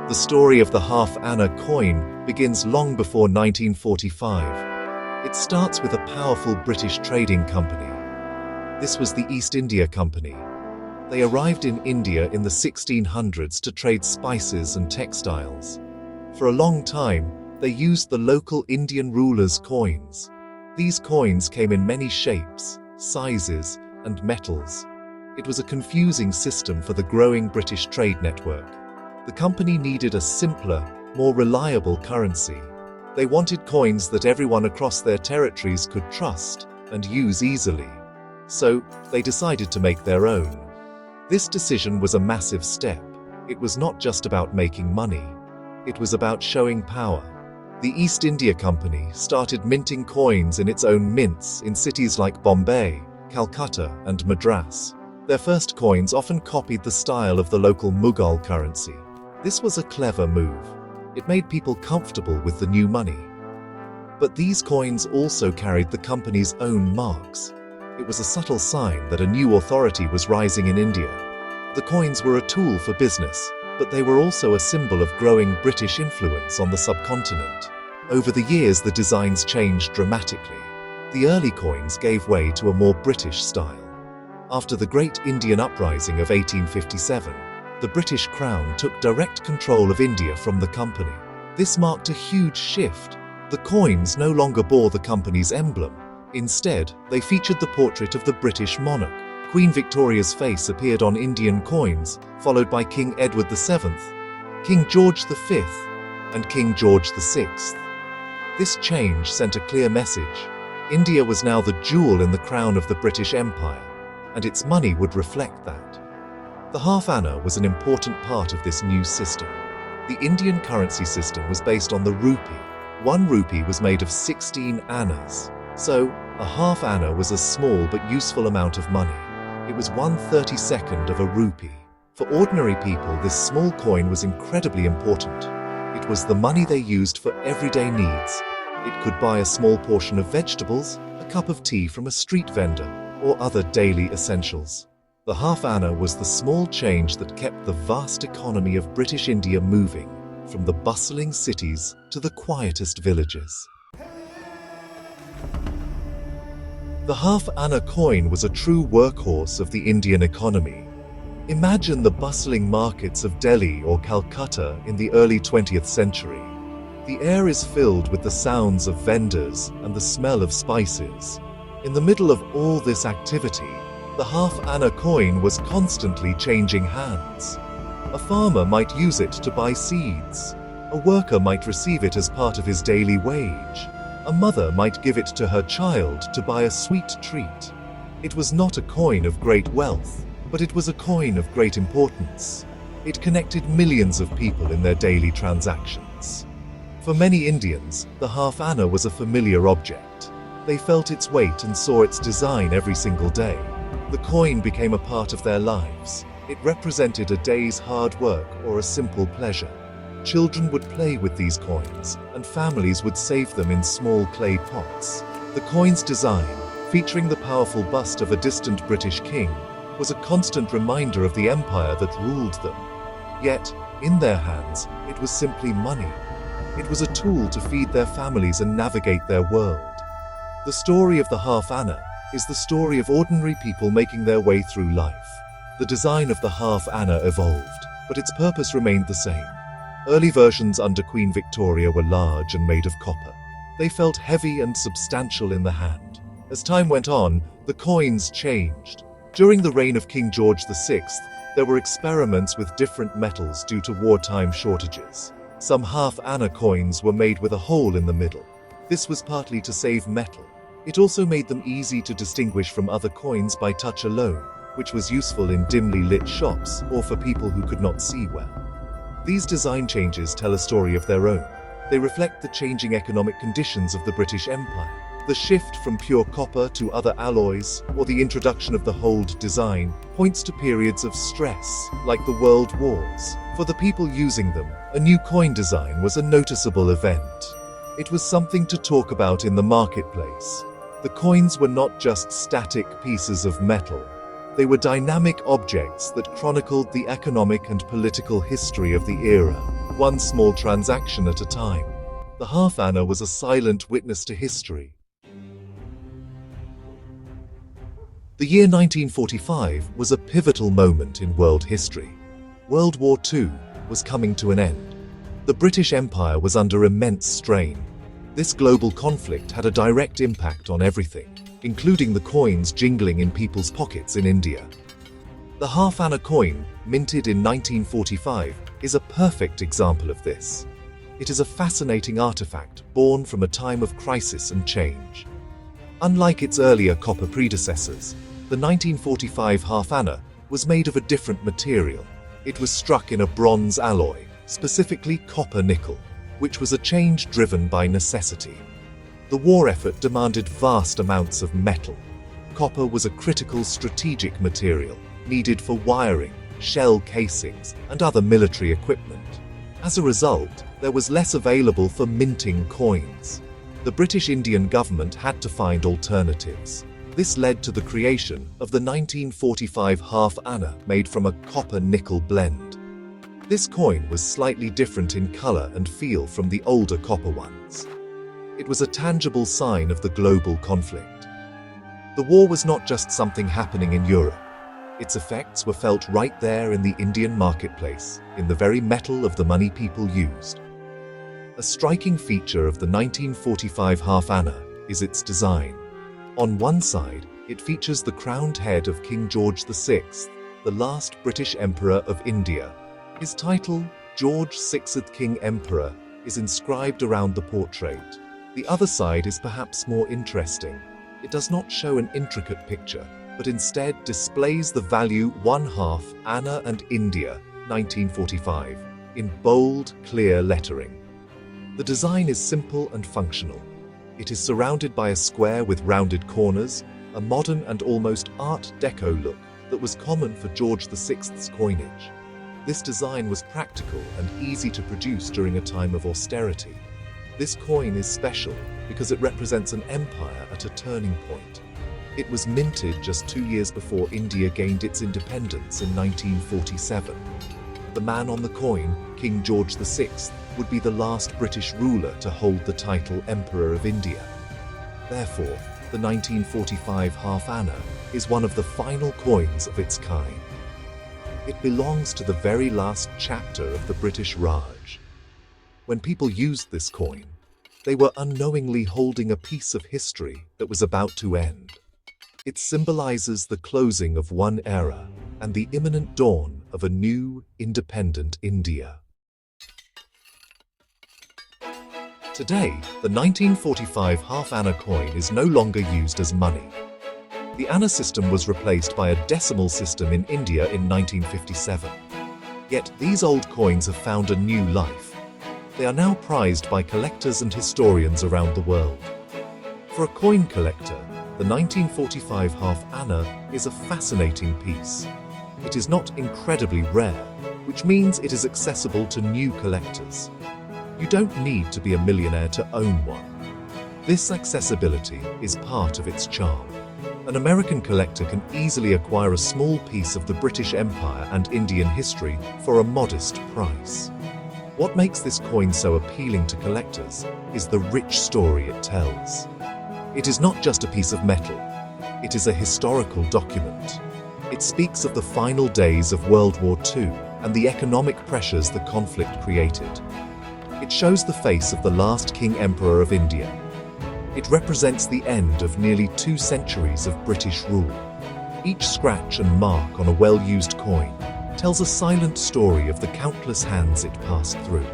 The story of the half-anna coin begins long before 1945. It starts with a powerful British trading company. This was the East India Company. They arrived in India in the 1600s to trade spices and textiles. For a long time, they used the local Indian rulers' coins. These coins came in many shapes, sizes, and metals. It was a confusing system for the growing British trade network. The company needed a simpler, more reliable currency. They wanted coins that everyone across their territories could trust and use easily. So, they decided to make their own. This decision was a massive step. It was not just about making money. It was about showing power. The East India Company started minting coins in its own mints in cities like Bombay, Calcutta, and Madras. Their first coins often copied the style of the local Mughal currency. This was a clever move. It made people comfortable with the new money. But these coins also carried the company's own marks. It was a subtle sign that a new authority was rising in India. The coins were a tool for business, but they were also a symbol of growing British influence on the subcontinent. Over the years, the designs changed dramatically. The early coins gave way to a more British style. After the Great Indian Uprising of 1857, the British Crown took direct control of India from the company. This marked a huge shift. The coins no longer bore the company's emblem. Instead, they featured the portrait of the British monarch. Queen Victoria's face appeared on Indian coins, followed by King Edward VII, King George V, and King George VI. This change sent a clear message. India was now the jewel in the crown of the British Empire, and its money would reflect that. The half-anna was an important part of this new system. The Indian currency system was based on the rupee. 1 rupee was made of 16 annas. So, a half-anna was a small but useful amount of money. It was 1/32 of a rupee. For ordinary people, this small coin was incredibly important. It was the money they used for everyday needs. It could buy a small portion of vegetables, a cup of tea from a street vendor, or other daily essentials. The half-anna was the small change that kept the vast economy of British India moving, from the bustling cities to the quietest villages. The half-anna coin was a true workhorse of the Indian economy. Imagine the bustling markets of Delhi or Calcutta in the early 20th century. The air is filled with the sounds of vendors and the smell of spices. In the middle of all this activity, the half-anna coin was constantly changing hands. A farmer might use it to buy seeds. A worker might receive it as part of his daily wage. A mother might give it to her child to buy a sweet treat. It was not a coin of great wealth, but it was a coin of great importance. It connected millions of people in their daily transactions. For many Indians, the half-anna was a familiar object. They felt its weight and saw its design every single day. The coin became a part of their lives. It represented a day's hard work or a simple pleasure. Children would play with these coins, and families would save them in small clay pots. The coin's design, featuring the powerful bust of a distant British king, was a constant reminder of the empire that ruled them. Yet, in their hands, it was simply money. It was a tool to feed their families and navigate their world. The story of the half-anna is the story of ordinary people making their way through life. The design of the half-anna evolved, but its purpose remained the same. Early versions under Queen Victoria were large and made of copper. They felt heavy and substantial in the hand. As time went on, the coins changed. During the reign of King George VI, there were experiments with different metals due to wartime shortages. Some half-anna coins were made with a hole in the middle. This was partly to save metal. It also made them easy to distinguish from other coins by touch alone, which was useful in dimly lit shops or for people who could not see well. These design changes tell a story of their own. They reflect the changing economic conditions of the British Empire. The shift from pure copper to other alloys, or the introduction of the holed design, points to periods of stress, like the World Wars. For the people using them, a new coin design was a noticeable event. It was something to talk about in the marketplace. The coins were not just static pieces of metal. They were dynamic objects that chronicled the economic and political history of the era. one small transaction at a time. The half anna was a silent witness to history. The year 1945 was a pivotal moment in world history. World War II was coming to an end. The British Empire was under immense strain. This global conflict had a direct impact on everything, including the coins jingling in people's pockets in India. The half anna coin, minted in 1945, is a perfect example of this. It is a fascinating artifact born from a time of crisis and change. Unlike its earlier copper predecessors, the 1945 half anna was made of a different material. It was struck in a bronze alloy, specifically copper-nickel, which was a change driven by necessity. The war effort demanded vast amounts of metal. Copper was a critical strategic material needed for wiring, shell casings, and other military equipment. As a result, there was less available for minting coins. The British Indian government had to find alternatives. This led to the creation of the 1945 half anna made from a copper-nickel blend. This coin was slightly different in color and feel from the older copper ones. It was a tangible sign of the global conflict. The war was not just something happening in Europe. Its effects were felt right there in the Indian marketplace, in the very metal of the money people used. A striking feature of the 1945 half anna is its design. On one side, it features the crowned head of King George VI, the last British Emperor of India. His title, George VI King Emperor, is inscribed around the portrait. The other side is perhaps more interesting. It does not show an intricate picture, but instead displays the value 1/2 Anna and India, 1945, in bold, clear lettering. The design is simple and functional. It is surrounded by a square with rounded corners, a modern and almost Art Deco look that was common for George VI's coinage. This design was practical and easy to produce during a time of austerity. This coin is special because it represents an empire at a turning point. It was minted just 2 years before India gained its independence in 1947. The man on the coin, King George VI, would be the last British ruler to hold the title Emperor of India. Therefore, the 1945 half anna is one of the final coins of its kind. It belongs to the very last chapter of the British Raj. When people used this coin, they were unknowingly holding a piece of history that was about to end. It symbolizes the closing of one era and the imminent dawn of a new, independent India. Today, the 1945 half anna coin is no longer used as money. The anna system was replaced by a decimal system in India in 1957. Yet these old coins have found a new life. They are now prized by collectors and historians around the world. For a coin collector, the 1945 half anna is a fascinating piece. It is not incredibly rare, which means it is accessible to new collectors. You don't need to be a millionaire to own one. This accessibility is part of its charm. An American collector can easily acquire a small piece of the British Empire and Indian history for a modest price. What makes this coin so appealing to collectors is the rich story it tells. It is not just a piece of metal. It is a historical document. It speaks of the final days of World War II and the economic pressures the conflict created. It shows the face of the last King Emperor of India. It represents the end of nearly 2 centuries of British rule. Each scratch and mark on a well-used coin tells a silent story of the countless hands it passed through.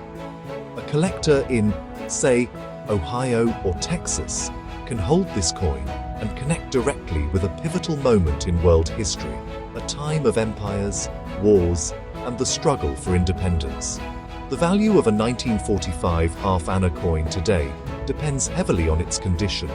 A collector in, say, Ohio or Texas can hold this coin and connect directly with a pivotal moment in world history, a time of empires, wars, and the struggle for independence. The value of a 1945 half anna coin today depends heavily on its condition.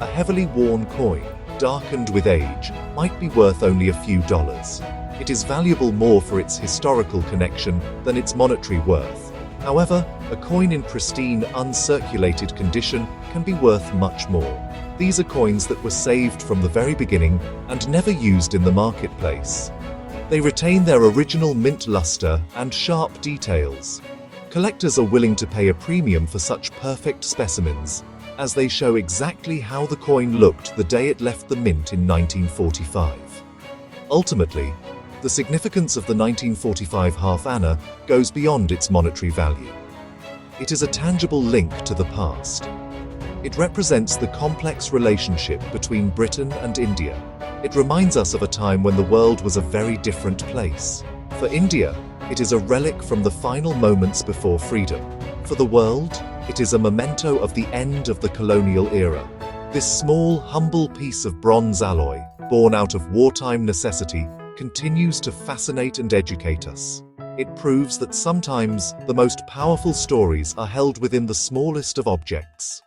A heavily worn coin, darkened with age, might be worth only a few dollars. It is valuable more for its historical connection than its monetary worth. However, a coin in pristine, uncirculated condition can be worth much more. These are coins that were saved from the very beginning and never used in the marketplace. They retain their original mint luster and sharp details. Collectors are willing to pay a premium for such perfect specimens, as they show exactly how the coin looked the day it left the mint in 1945. Ultimately, the significance of the 1945 half anna goes beyond its monetary value. It is a tangible link to the past. It represents the complex relationship between Britain and India. It reminds us of a time when the world was a very different place. For India, it is a relic from the final moments before freedom. For the world, it is a memento of the end of the colonial era. This small, humble piece of bronze alloy, born out of wartime necessity, continues to fascinate and educate us. It proves that sometimes the most powerful stories are held within the smallest of objects.